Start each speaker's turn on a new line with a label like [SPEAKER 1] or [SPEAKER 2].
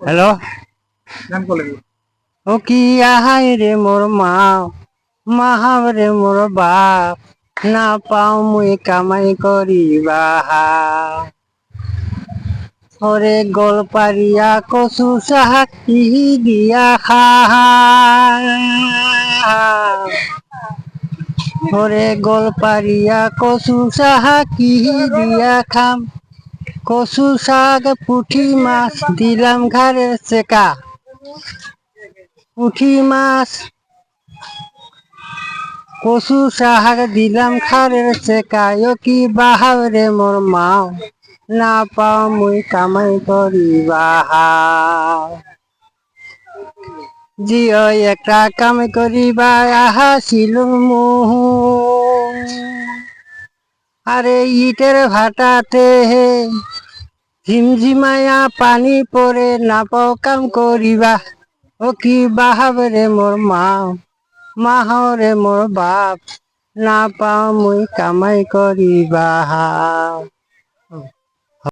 [SPEAKER 1] Hello,
[SPEAKER 2] গান বলে দিই।
[SPEAKER 1] ও কি আহাই রে মোর মা, মাহাব রে মোর বাপ, না পাও মুই কামাই করিবা। ওরে গোল পারিয়া কচু চাহাক কি দিয়া খা, ওরে গোল পারিয়া কচু চাহাক কি দিয়া খাম। কচু শাক পুঠি মাছ দিলাম ঘাড়ে চেকা, পুঠি মাছ কচু শাক দিলাম খারের চেকায় কি বাহাও রে মোর মাও, না পাও মুই কামাই করিবা। জিও একটা কামাই করিবা ছিল মুহ, আরে ইটের ভাটাতে ঝিমঝিমায়া পানি পরে না পাও কাম করিবা। ও কি বাহাব রে মোর মাও, মাহাও রে মোর বাপ, না পাও মুই কামাই করিবা।